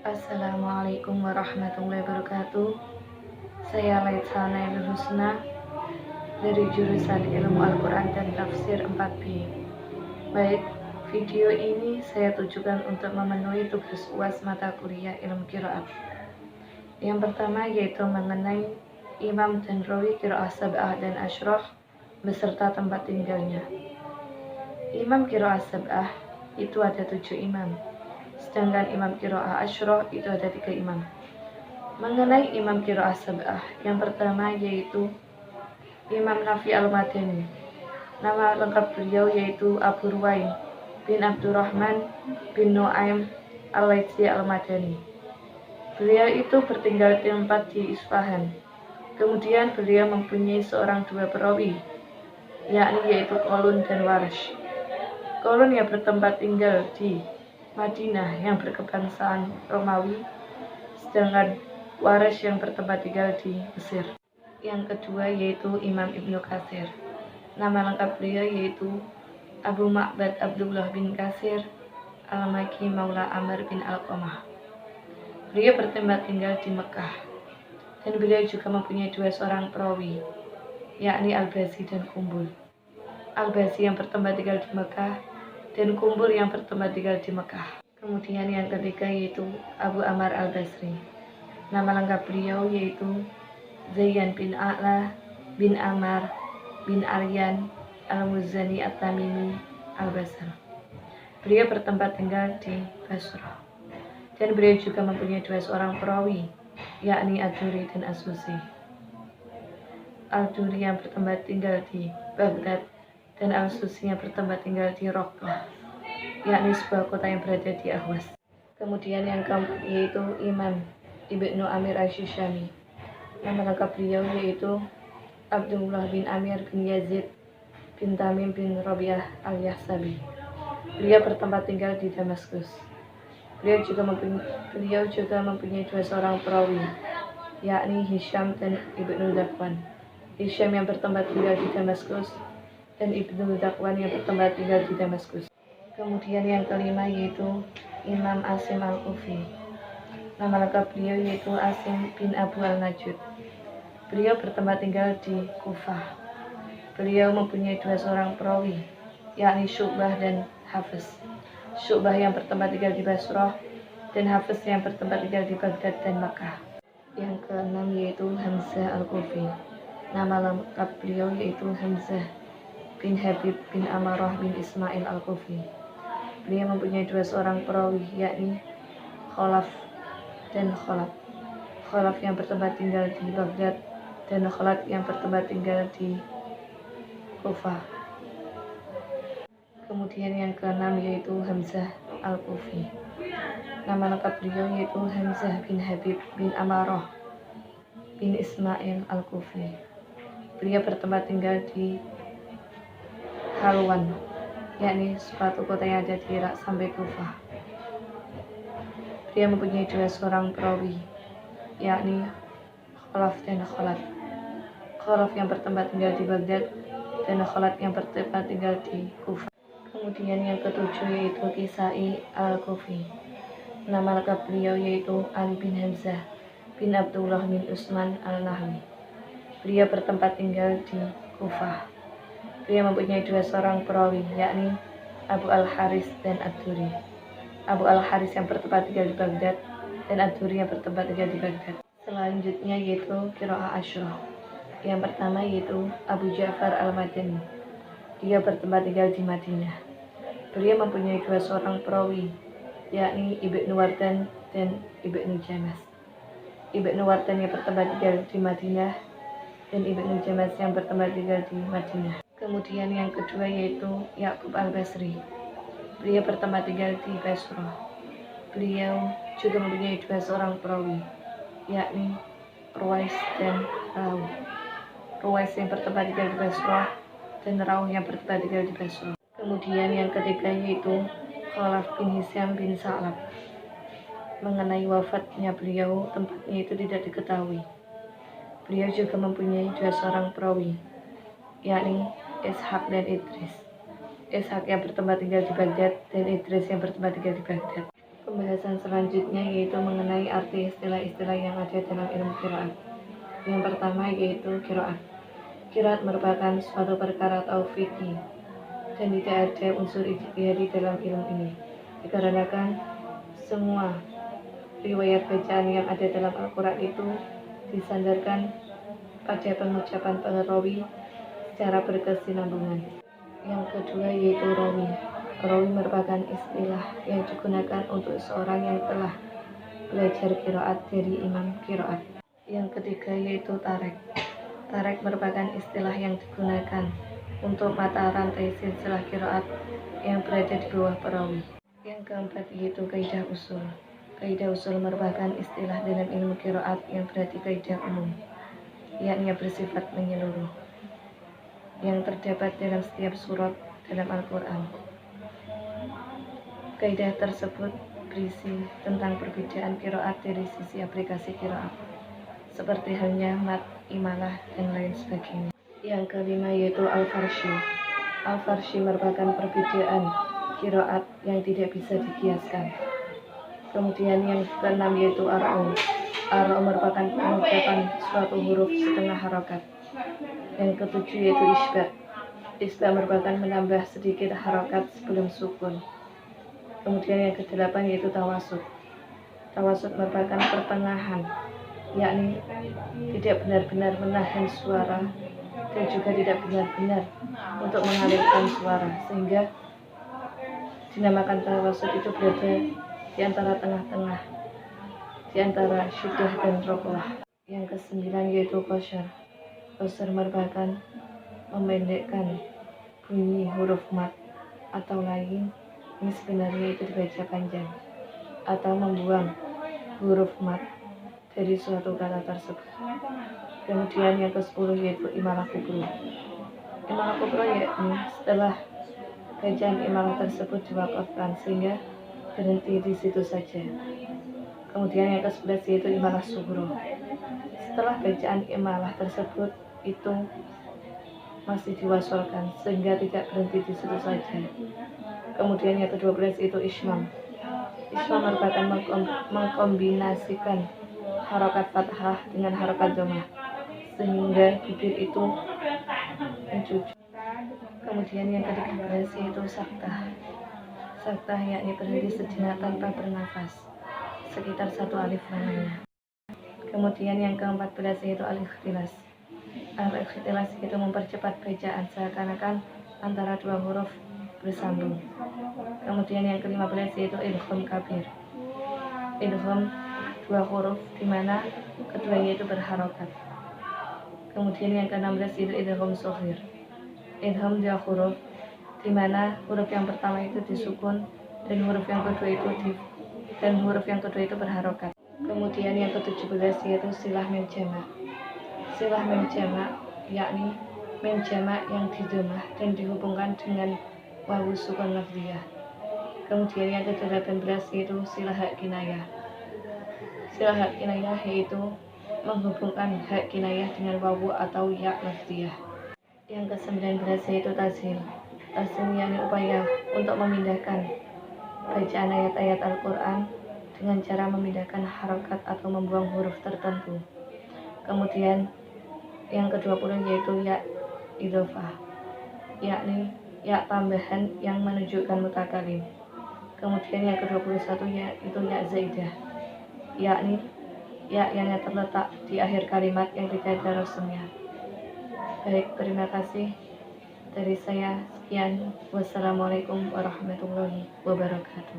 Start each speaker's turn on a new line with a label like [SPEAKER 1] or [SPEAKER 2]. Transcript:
[SPEAKER 1] Assalamualaikum warahmatullahi wabarakatuh. Saya Laitsana Ibnu Husna dari jurusan Ilmu Al-Quran dan Tafsir 4B. Baik, video ini saya tujukan untuk memenuhi tugas UAS mata kuliah ilmu qiraat. Yang pertama yaitu mengenai imam dan rawi qiraah sab'ah dan asyrah beserta tempat tinggalnya. Imam qiraah sab'ah itu ada 7 imam, sedangkan imam qiraah asyrah itu ada 3 imam. Mengenai imam qiraah sab'ah, yang pertama yaitu Imam Nafi Al-Madani. Nama lengkap beliau yaitu Abu Ruwaim bin Abdurrahman bin Nu'aim Al-Laitsi Al-Madani. Beliau itu bertinggal di tempat di Isfahan. Kemudian beliau mempunyai dua perawi, yakni yaitu Qalun dan Warsh. Qalun yang bertempat tinggal di Madinah yang berkebangsaan Romawi, sedangkan Warsh yang bertempat tinggal di Mesir. Yang kedua yaitu Imam Ibnu Katsir. Nama lengkap beliau yaitu Abu Ma'bad Abdullah bin Katsir Al-Makki Maula Amr bin Alqamah. Beliau bertempat tinggal di Mekah, dan beliau juga mempunyai 2 orang perawi, yakni Al-Bazi dan Kumbul. Al-Bazi yang bertempat tinggal di Mekah dan Kumbul yang bertempat tinggal di Mekah. Kemudian yang ketiga yaitu Abu Ammar Al-Basri. Nama lengkap beliau yaitu Zayyan bin A'la bin Ammar bin Aryan Al-Muzani At-Tamimi Al-Basr. Beliau bertempat tinggal di Basrah, dan beliau juga mempunyai 2 orang perawi, yakni Ad-Duri dan As-Susi. Al-Duri yang bertempat tinggal di Baghdad dan Al-Susi yang bertempat tinggal di Roqah, yakni sebuah kota yang berada di Ahwas. Kemudian yang keempat yaitu Imam Ibnu Amir Asy-Syami. Nama lengkap beliau yaitu Abdullah bin Amir bin Yazid bin Tamim bin Rabi'ah al-Yahsabi. Beliau bertempat tinggal di Damaskus. Beliau juga mempunyai 2 orang perawi, yakni Hisham dan Ibnu Dzakwan. Hisham yang bertempat tinggal di Damaskus dan Ibnu Dzakwan yang bertempat tinggal di Damaskus. Kemudian yang kelima yaitu Imam Asim Al-Kufi. Nama lengkap beliau yaitu Asim bin Abu Al-Najud. Beliau bertempat tinggal di Kufah. Beliau mempunyai 2 orang perawi, yakni Syu'bah dan Hafiz. Syu'bah yang bertempat tinggal di Basrah dan Hafiz yang bertempat tinggal di Baghdad dan Makkah. Yang keenam yaitu Hamzah Al-Kufi. Nama lengkap beliau yaitu Hamzah bin Habib bin Amarah bin Ismail Al-Kufi. Beliau mempunyai 2 orang perawi, yakni Khalaf dan Khalaf. Khalaf yang bertempat tinggal di Baghdad dan Khalaf yang bertempat tinggal di Kufah. Kemudian yang keenam yaitu Hamzah Al-Kufi. Nama lengkap beliau yaitu Hamzah bin Habib bin Amarah bin Ismail Al-Kufi. Beliau bertempat tinggal di Halwan, yakni suatu kota yang ada di Irak sampai Kufah. Dia mempunyai 2 orang perawi, yakni Khalaf dan Khalad. Khalaf yang bertempat tinggal di Baghdad dan Khalad yang bertempat tinggal di Kufah. Kemudian yang ketujuh yaitu Kisai Al-Kufi. Nama lengkap beliau yaitu Ali bin Hamzah bin Abdullah bin Utsman Al-Nahwi. Beliau bertempat tinggal di Kufah. Beliau mempunyai 2 orang perawi, yakni Abu Al-Haris dan Ad-Duri. Abu Al-Haris yang bertempat tinggal di Baghdad dan Ad-Duri yang bertempat tinggal di Baghdad. Selanjutnya yaitu qiraah asyrah. Yang pertama yaitu Abu Ja'far Al-Madani. Dia bertempat tinggal di Madinah. Beliau mempunyai 2 orang perawi, yakni Ibnu Wardan dan Ibnu Jamas. Ibnu Wardan yang bertempat tinggal di Madinah dan Ibnu Jamas yang bertempat tinggal di Madinah. Kemudian yang kedua yaitu Ya'qub Al-Basri. Beliau bertempat tinggal di Basrah. Beliau juga mempunyai 2 orang perawi, yakni Ruwais dan Rauh. Ruwais yang bertempat tinggal di Basrah dan Rauh yang bertempat tinggal di Basrah. Kemudian yang ketiga yaitu Khalaf bin Hisham bin Sa'lab. Mengenai wafatnya beliau, tempatnya itu tidak diketahui. Beliau juga mempunyai 2 orang perawi, yakni Ishaq dan Idris. Ishaq yang bertempat tinggal di Baghdad dan Idris yang bertempat tinggal di Baghdad. Pembahasan selanjutnya yaitu mengenai arti istilah-istilah yang ada dalam ilmu qiraat. Yang pertama yaitu qiraat. Qiraat merupakan suatu perkara taufiqi dan tidak ada unsur ijtihadi dalam ilmu ini, dikarenakan semua riwayat bacaan yang ada dalam Al-Quran itu disandarkan pada pengucapan perawi secara berkesinambungan. Yang kedua yaitu rawi. Rawi merupakan istilah yang digunakan untuk seorang yang telah belajar qiraat dari imam qiraat. Yang ketiga yaitu tarek. Tarek merupakan istilah yang digunakan untuk mata rantai silsilah qiraat yang berada di bawah perawi. Yang keempat yaitu kaidah usul. Kaidah usul merupakan istilah dalam ilmu qiraat yang berarti kaidah umum, yakni bersifat menyeluruh, yang terdapat dalam setiap surat dalam Al-Quran. Kaidah tersebut berisi tentang perbedaan qiraat dari sisi aplikasi qiraat, seperti halnya mat, imalah, dan lain sebagainya. Yang kelima yaitu al-farshi. Al-farshi merupakan perbedaan qiraat yang tidak bisa dikiaskan. Kemudian yang keenam yaitu ar-ra'u. Ar-ra'u merupakan pengucapan suatu huruf setengah harokat. Yang ketujuh yaitu isba. Isba merupakan menambah sedikit harokat sebelum sukun. Kemudian yang kedelapan yaitu tawasud. Tawasud merupakan pertengahan, yakni tidak benar-benar menahan suara dan juga tidak benar-benar untuk mengalirkan suara, sehingga dinamakan tawasud itu berada di antara tengah-tengah, di antara syiddah dan roqlah. Yang kesembilan yaitu qashar. Qashar merupakan memendekkan bunyi huruf mat atau lain ini sebenarnya itu dibaca panjang, atau membuang huruf mat dari suatu kata tersebut. Kemudian yang ke-10 yaitu imalah kubro. Imalah kubro yakni setelah bacaan imalah tersebut diwakafkan sehingga berhenti di situ saja. Kemudian yang ke-11 yaitu imalah sugro. Setelah bacaan imalah tersebut itu masih diwasolkan sehingga tidak berhenti di situ saja. Kemudian yang ke-12 itu ismam. Ismam merupakan mengkombinasikan harokat fathah dengan harokat dhammah sehingga bibir itu mencucu. Kemudian yang ke-13 yaitu saktah. Saktah yakni berhenti sejenak tanpa bernafas, sekitar 1 alif lamanya. Kemudian yang ke-14 yaitu al-ikhtilas. Al-ikhtilas itu mempercepat bacaan seakan-akan antara 2 huruf bersambung. Kemudian yang ke-15 yaitu idgham kabir. Idgham 2 huruf di mana keduanya itu berharokat. Kemudian yang ke-16 yaitu idgham shaghir. Idgham 2 huruf di mana huruf yang pertama itu disukun dan huruf yang kedua itu berharokat. Kemudian yang ke-17 yaitu silah mim jamak. Silah mim jamak yakni mim jamak yang didhammah dan dihubungkan dengan wawu sukun lafziyah. Kemudian yang ke-18 yaitu silah hak kinayah. Silah hak kinayah yaitu menghubungkan hak kinayah dengan wawu atau ya lafziyah. Yang ke-19 yaitu tashil. Tashil yakni upaya untuk memindahkan bacaan ayat-ayat Al-Quran dengan cara memindahkan harokat atau membuang huruf tertentu. Kemudian yang ke-20 yaitu ya idhofah, yakni ya tambahan yang menunjukkan mutakalim. Kemudian yang ke-21 yaitu ya zaidah, yakni ya yang terletak di akhir kalimat yang tidak ada rasanya. Baik, terima kasih dari saya. Sekian, wassalamualaikum warahmatullahi wabarakatuh.